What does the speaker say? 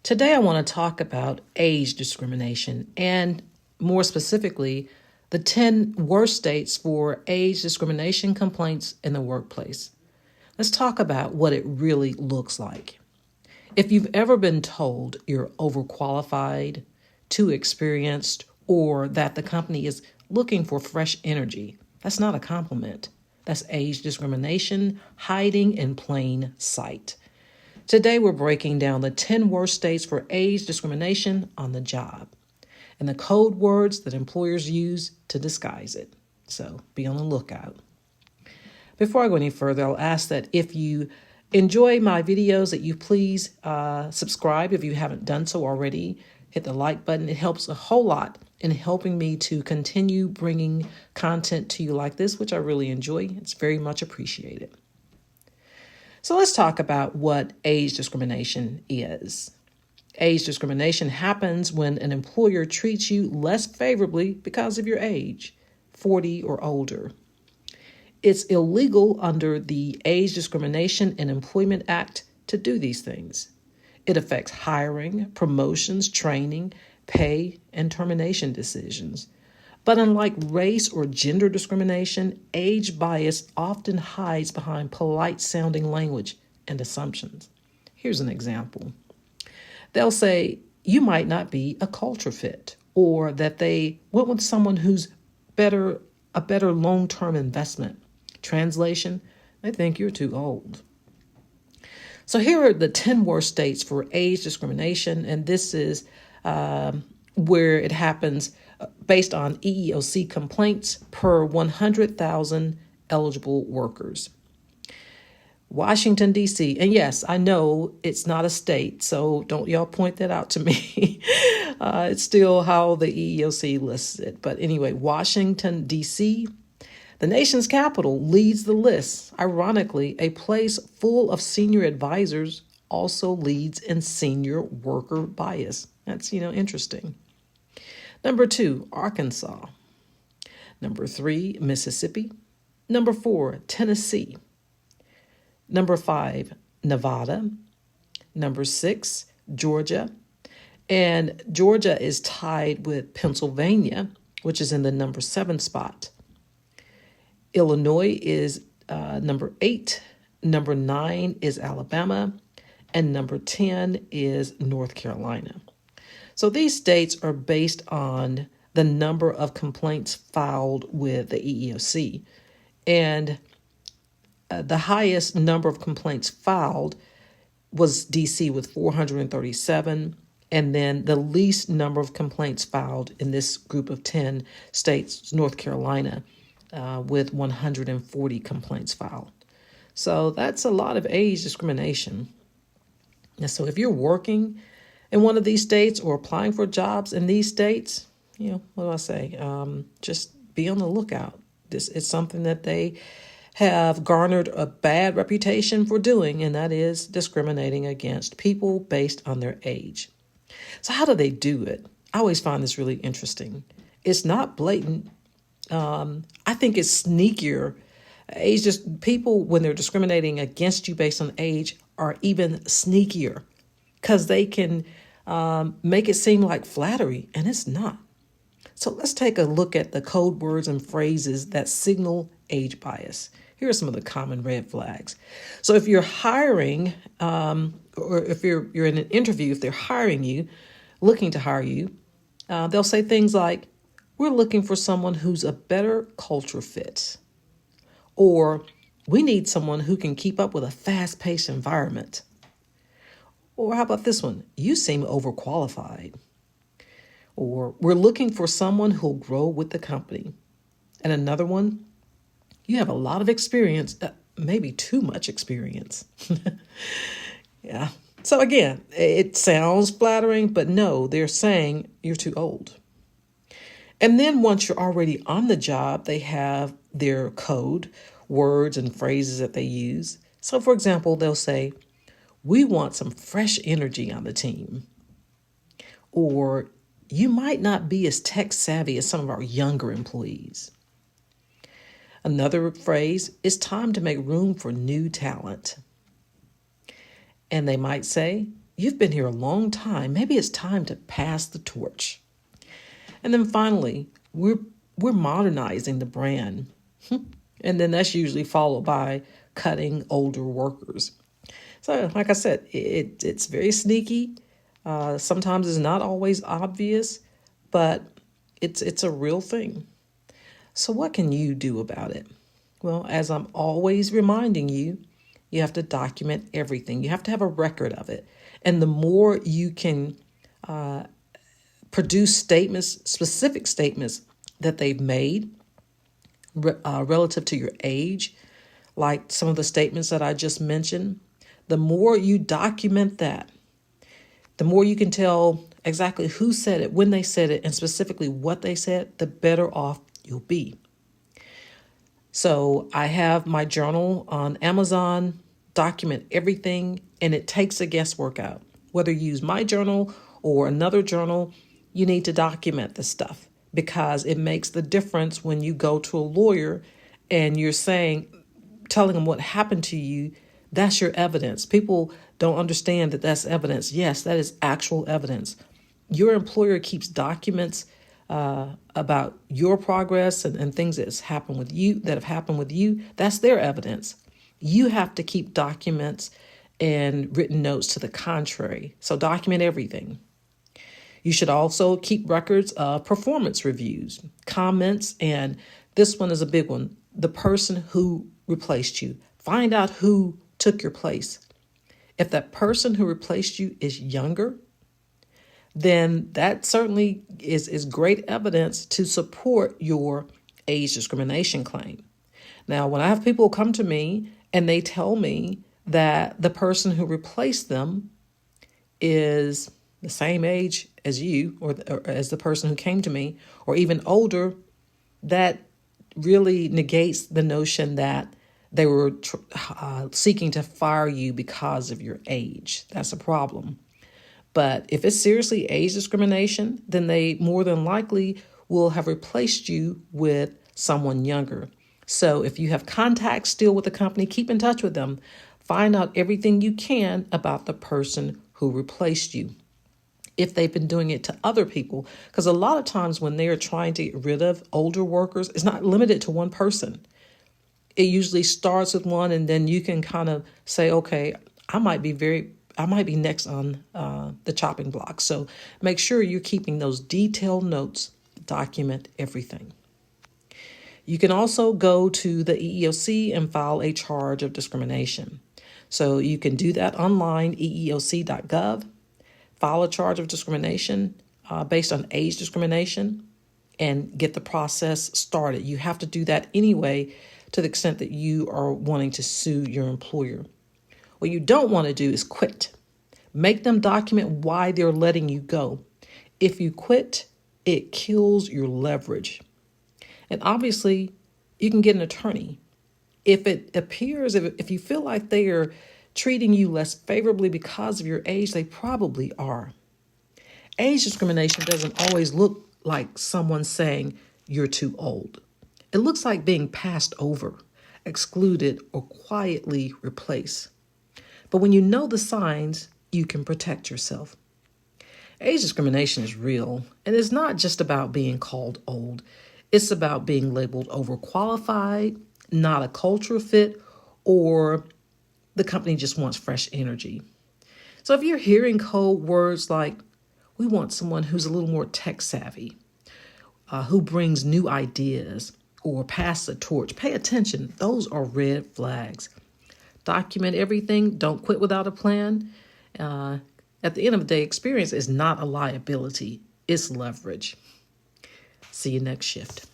Today, I want to talk about age discrimination and, more specifically, the 10 worst states for age discrimination complaints in the workplace. Let's talk about what it really looks like. If you've ever been told you're overqualified, too experienced, or that the company is looking for fresh energy, that's not a compliment. That's age discrimination hiding in plain sight. Today, we're breaking down the 10 worst states for age discrimination on the job and the code words that employers use to disguise it. So be on the lookout. Before I go any further, I'll ask that if you enjoy my videos, that you please subscribe if you haven't done so already. Hit the like button. It helps a whole lot in helping me to continue bringing content to you like this, which I really enjoy. It's very much appreciated. So let's talk about what age discrimination is. Age discrimination happens when an employer treats you less favorably because of your age, 40 or older. It's illegal under the Age Discrimination and Employment Act to do these things. It affects hiring, promotions, training, pay, and termination decisions. But unlike race or gender discrimination, age bias often hides behind polite-sounding language and assumptions. Here's an example. They'll say, you might not be a culture fit, or that they went with someone who's a better long-term investment. Translation, they think you're too old. So here are the 10 worst states for age discrimination, and this is where it happens based on EEOC complaints per 100,000 eligible workers. Washington, D.C. And yes, I know it's not a state, so don't y'all point that out to me. It's still how the EEOC lists it. But anyway, Washington, D.C., the nation's capital, leads the list. Ironically, a place full of senior advisors also leads in senior worker bias. That's, interesting. Number 2, Arkansas. Number 3, Mississippi. Number 4, Tennessee. Number 5, Nevada. Number 6, Georgia. And Georgia is tied with Pennsylvania, which is in the number 7 spot. Illinois is number 8. Number 9 is Alabama. And number 10 is North Carolina. So these states are based on the number of complaints filed with the EEOC. And the highest number of complaints filed was D.C. with 437. And then the least number of complaints filed in this group of 10 states, North Carolina, with 140 complaints filed. So that's a lot of age discrimination. And so if you're working in one of these states or applying for jobs in these states, what do I say? Just be on the lookout. This is something that they have garnered a bad reputation for doing, and that is discriminating against people based on their age. So how do they do it? I always find this really interesting. It's not blatant. I think it's sneakier. People, when they're discriminating against you based on age, are even sneakier because they can make it seem like flattery, and it's not. So let's take a look at the code words and phrases that signal age bias. Here are some of the common red flags. So if you're hiring, or if you're in an interview, if they're hiring you, looking to hire you, they'll say things like, we're looking for someone who's a better culture fit. Or we need someone who can keep up with a fast-paced environment. Or how about this one? You seem overqualified. Or we're looking for someone who'll grow with the company. And another one, you have a lot of experience, maybe too much experience. Yeah. So again, it sounds flattering, but no, they're saying you're too old. And then once you're already on the job, they have their code, words and phrases that they use. So for example, they'll say, we want some fresh energy on the team. Or you might not be as tech savvy as some of our younger employees. Another phrase is time to make room for new talent. And they might say, you've been here a long time. Maybe it's time to pass the torch. And then finally, we're modernizing the brand. And then that's usually followed by cutting older workers. So, like I said, it's very sneaky. Sometimes it's not always obvious, but it's a real thing. So what can you do about it? Well, as I'm always reminding you, you have to document everything. You have to have a record of it. And the more you can produce statements, specific statements that they've made relative to your age, like some of the statements that I just mentioned, the more you document that, the more you can tell exactly who said it, when they said it, and specifically what they said, the better off you'll be. So I have my journal on Amazon, document everything, and it takes the guesswork out. Whether you use my journal or another journal, you need to document this stuff because it makes the difference when you go to a lawyer and you're telling them what happened to you. That's your evidence. People don't understand that that's evidence. Yes, that is actual evidence. Your employer keeps documents about your progress and things that have happened with you. That's their evidence. You have to keep documents and written notes to the contrary. So document everything. You should also keep records of performance reviews, comments, and this one is a big one. The person who replaced you. Find out who took your place. If that person who replaced you is younger, then that certainly is great evidence to support your age discrimination claim. Now, when I have people come to me and they tell me that the person who replaced them is the same age as you or as the person who came to me, or even older, that really negates the notion that they were seeking to fire you because of your age. That's a problem. But if it's seriously age discrimination, then they more than likely will have replaced you with someone younger. So if you have contacts still with the company, keep in touch with them. Find out everything you can about the person who replaced you. If they've been doing it to other people, because a lot of times when they're trying to get rid of older workers, it's not limited to one person. It usually starts with one, and then you can kind of say, okay, I might be next on the chopping block. So make sure you're keeping those detailed notes, document everything. You can also go to the EEOC and file a charge of discrimination. So you can do that online, eeoc.gov, file a charge of discrimination based on age discrimination and get the process started. You have to do that anyway to the extent that you are wanting to sue your employer. What you don't want to do is quit. Make them document why they're letting you go. If you quit, it kills your leverage. And obviously, you can get an attorney. If it appears, if you feel like they are treating you less favorably because of your age, they probably are. Age discrimination doesn't always look like someone saying you're too old. It looks like being passed over, excluded, or quietly replaced. But when you know the signs, you can protect yourself. Age discrimination is real, and it's not just about being called old. It's about being labeled overqualified, not a cultural fit, or the company just wants fresh energy. So if you're hearing code words like, we want someone who's a little more tech savvy, who brings new ideas, or pass the torch, pay attention. Those are red flags. Document everything. Don't quit without a plan. At the end of the day, experience is not a liability. It's leverage. See you next shift.